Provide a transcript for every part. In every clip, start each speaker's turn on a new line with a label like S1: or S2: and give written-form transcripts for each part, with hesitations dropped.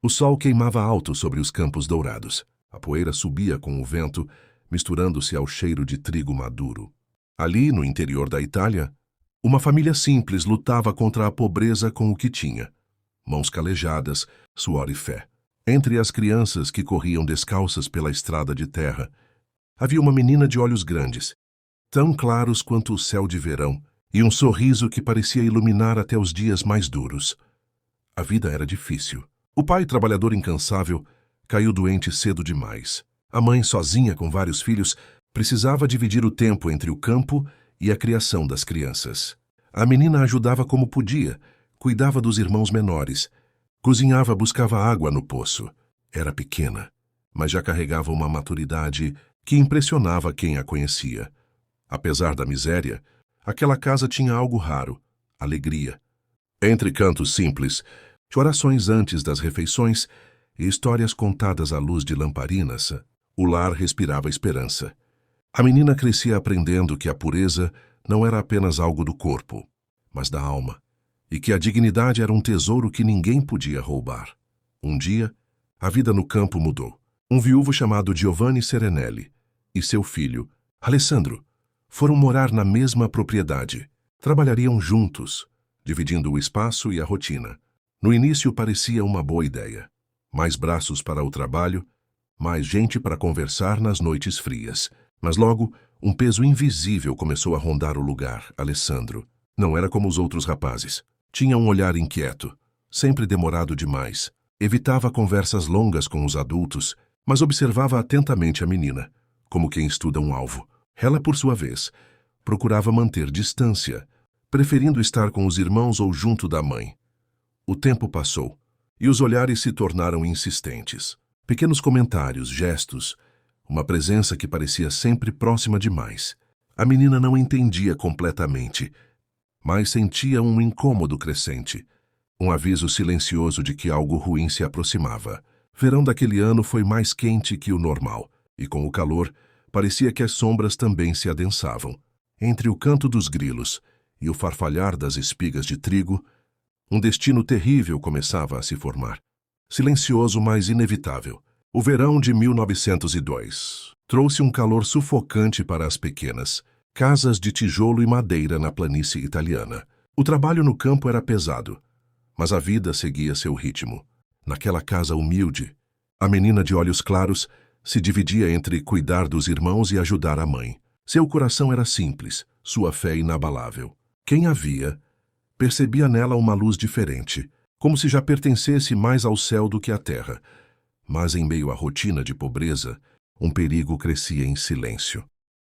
S1: O sol queimava alto sobre os campos dourados. A poeira subia com o vento, misturando-se ao cheiro de trigo maduro. Ali, no interior da Itália, uma família simples lutava contra a pobreza com o que tinha. Mãos calejadas, suor e fé. Entre as crianças que corriam descalças pela estrada de terra, havia uma menina de olhos grandes, tão claros quanto o céu de verão, e um sorriso que parecia iluminar até os dias mais duros. A vida era difícil. O pai, trabalhador incansável, caiu doente cedo demais. A mãe, sozinha com vários filhos, precisava dividir o tempo entre o campo e a criação das crianças. A menina ajudava como podia, cuidava dos irmãos menores, cozinhava, buscava água no poço. Era pequena, mas já carregava uma maturidade que impressionava quem a conhecia. Apesar da miséria, aquela casa tinha algo raro: alegria. Entre cantos simples, orações antes das refeições e histórias contadas à luz de lamparinas, o lar respirava esperança. A menina crescia aprendendo que a pureza não era apenas algo do corpo, mas da alma, e que a dignidade era um tesouro que ninguém podia roubar. Um dia, a vida no campo mudou. Um viúvo chamado Giovanni Serenelli e seu filho, Alessandro, foram morar na mesma propriedade. Trabalhariam juntos, dividindo o espaço e a rotina. No início parecia uma boa ideia. Mais braços para o trabalho, mais gente para conversar nas noites frias. Mas logo, um peso invisível começou a rondar o lugar. Alessandro não era como os outros rapazes. Tinha um olhar inquieto, sempre demorado demais. Evitava conversas longas com os adultos, mas observava atentamente a menina, como quem estuda um alvo. Ela, por sua vez, procurava manter distância, preferindo estar com os irmãos ou junto da mãe. O tempo passou, e os olhares se tornaram insistentes. Pequenos comentários, gestos, uma presença que parecia sempre próxima demais. A menina não entendia completamente, mas sentia um incômodo crescente, um aviso silencioso de que algo ruim se aproximava. Verão daquele ano foi mais quente que o normal, e com o calor, parecia que as sombras também se adensavam. Entre o canto dos grilos e o farfalhar das espigas de trigo, um destino terrível começava a se formar. Silencioso, mas inevitável. O verão de 1902 trouxe um calor sufocante para as pequenas casas de tijolo e madeira na planície italiana. O trabalho no campo era pesado, mas a vida seguia seu ritmo. Naquela casa humilde, a menina de olhos claros se dividia entre cuidar dos irmãos e ajudar a mãe. Seu coração era simples, sua fé inabalável. Quem a via percebia nela uma luz diferente, como se já pertencesse mais ao céu do que à terra. Mas em meio à rotina de pobreza, um perigo crescia em silêncio.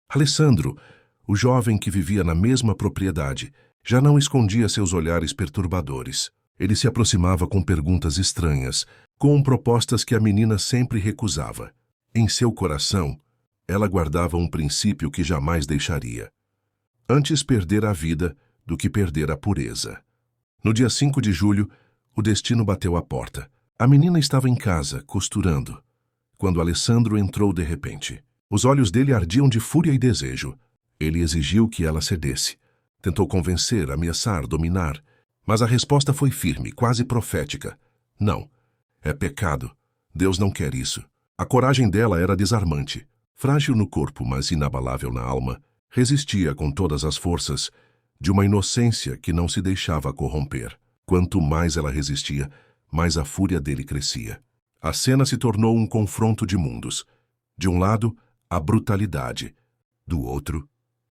S1: Alessandro, o jovem que vivia na mesma propriedade, já não escondia seus olhares perturbadores. Ele se aproximava com perguntas estranhas, com propostas que a menina sempre recusava. Em seu coração, ela guardava um princípio que jamais deixaria: antes perder a vida do que perder a pureza. No dia 5 de julho, o destino bateu à porta. A menina estava em casa, costurando, quando Alessandro entrou de repente. Os olhos dele ardiam de fúria e desejo. Ele exigiu que ela cedesse. Tentou convencer, ameaçar, dominar, mas a resposta foi firme, quase profética. Não. É pecado. Deus não quer isso. A coragem dela era desarmante. Frágil no corpo, mas inabalável na alma, resistia com todas as forças de uma inocência que não se deixava corromper. Quanto mais ela resistia, mais a fúria dele crescia. A cena se tornou um confronto de mundos. De um lado, a brutalidade. Do outro,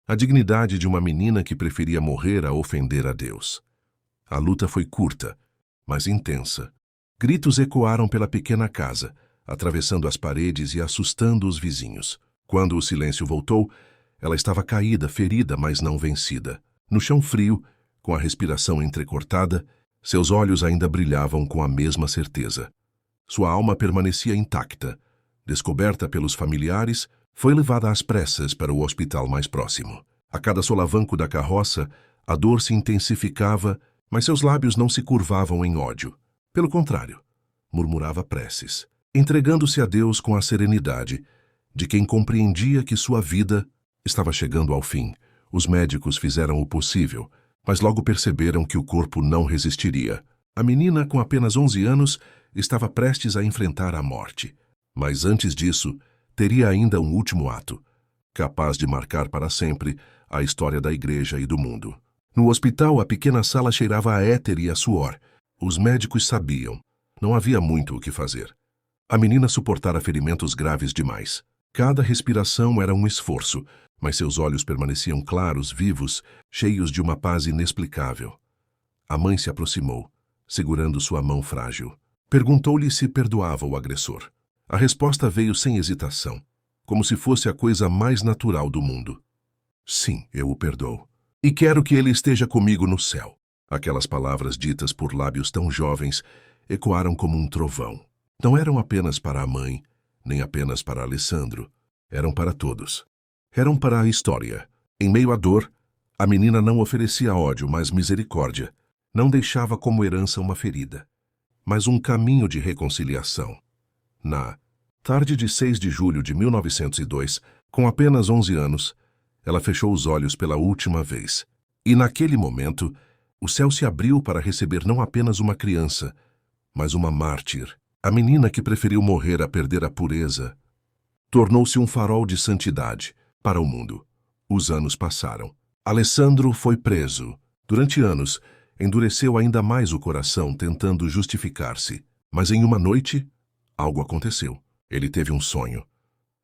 S1: a dignidade de uma menina que preferia morrer a ofender a Deus. A luta foi curta, mas intensa. Gritos ecoaram pela pequena casa, atravessando as paredes e assustando os vizinhos. Quando o silêncio voltou, ela estava caída, ferida, mas não vencida. No chão frio, com a respiração entrecortada, seus olhos ainda brilhavam com a mesma certeza. Sua alma permanecia intacta. Descoberta pelos familiares, foi levada às pressas para o hospital mais próximo. A cada solavanco da carroça, a dor se intensificava, mas seus lábios não se curvavam em ódio. Pelo contrário, murmurava preces, entregando-se a Deus com a serenidade de quem compreendia que sua vida estava chegando ao fim. Os médicos fizeram o possível, mas logo perceberam que o corpo não resistiria. A menina, com apenas 11 anos, estava prestes a enfrentar a morte. Mas antes disso, teria ainda um último ato, capaz de marcar para sempre a história da igreja e do mundo. No hospital, a pequena sala cheirava a éter e a suor. Os médicos sabiam. Não havia muito o que fazer. A menina suportara ferimentos graves demais. Cada respiração era um esforço, mas seus olhos permaneciam claros, vivos, cheios de uma paz inexplicável. A mãe se aproximou, segurando sua mão frágil. Perguntou-lhe se perdoava o agressor. A resposta veio sem hesitação, como se fosse a coisa mais natural do mundo. Sim, eu o perdoo. E quero que ele esteja comigo no céu. Aquelas palavras ditas por lábios tão jovens ecoaram como um trovão. Não eram apenas para a mãe, nem apenas para Alessandro. Eram para todos. Eram para a história. Em meio à dor, a menina não oferecia ódio, mas misericórdia. Não deixava como herança uma ferida, mas um caminho de reconciliação. Na tarde de 6 de julho de 1902, com apenas 11 anos, ela fechou os olhos pela última vez. E naquele momento, o céu se abriu para receber não apenas uma criança, mas uma mártir. A menina que preferiu morrer a perder a pureza tornou-se um farol de santidade para o mundo. Os anos passaram. Alessandro foi preso. Durante anos, endureceu ainda mais o coração tentando justificar-se. Mas em uma noite, algo aconteceu. Ele teve um sonho.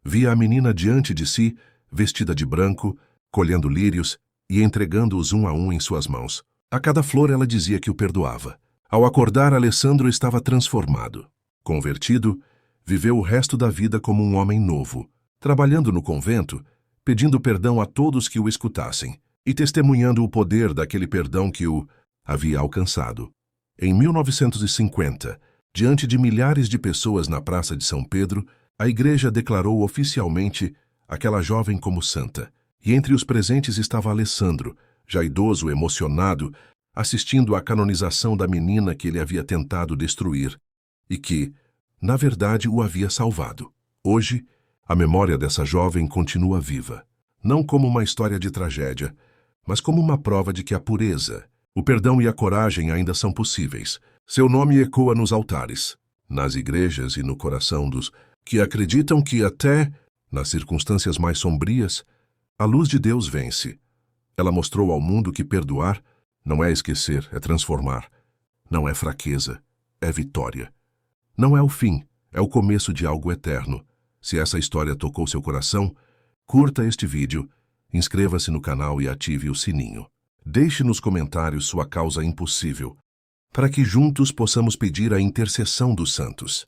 S1: Via a menina diante de si, vestida de branco, colhendo lírios e entregando-os um a um em suas mãos. A cada flor ela dizia que o perdoava. Ao acordar, Alessandro estava transformado. Convertido, viveu o resto da vida como um homem novo, trabalhando no convento, pedindo perdão a todos que o escutassem e testemunhando o poder daquele perdão que o havia alcançado. Em 1950, diante de milhares de pessoas na Praça de São Pedro, a igreja declarou oficialmente aquela jovem como santa. E entre os presentes estava Alessandro, já idoso, emocionado, assistindo à canonização da menina que ele havia tentado destruir e que, na verdade, o havia salvado. Hoje, a memória dessa jovem continua viva, não como uma história de tragédia, mas como uma prova de que a pureza, o perdão e a coragem ainda são possíveis. Seu nome ecoa nos altares, nas igrejas e no coração dos que acreditam que até, nas circunstâncias mais sombrias, a luz de Deus vence. Ela mostrou ao mundo que perdoar não é esquecer, é transformar. Não é fraqueza, é vitória. Não é o fim, é o começo de algo eterno. Se essa história tocou seu coração, curta este vídeo, inscreva-se no canal e ative o sininho. Deixe nos comentários sua causa impossível, para que juntos possamos pedir a intercessão dos santos.